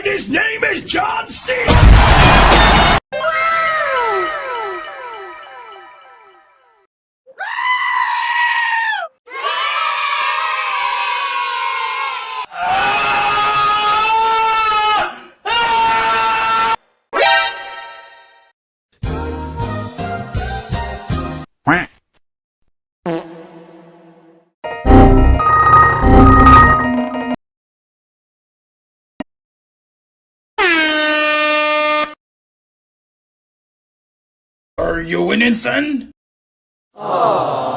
And his name is John C. Are you winning, son? Aww.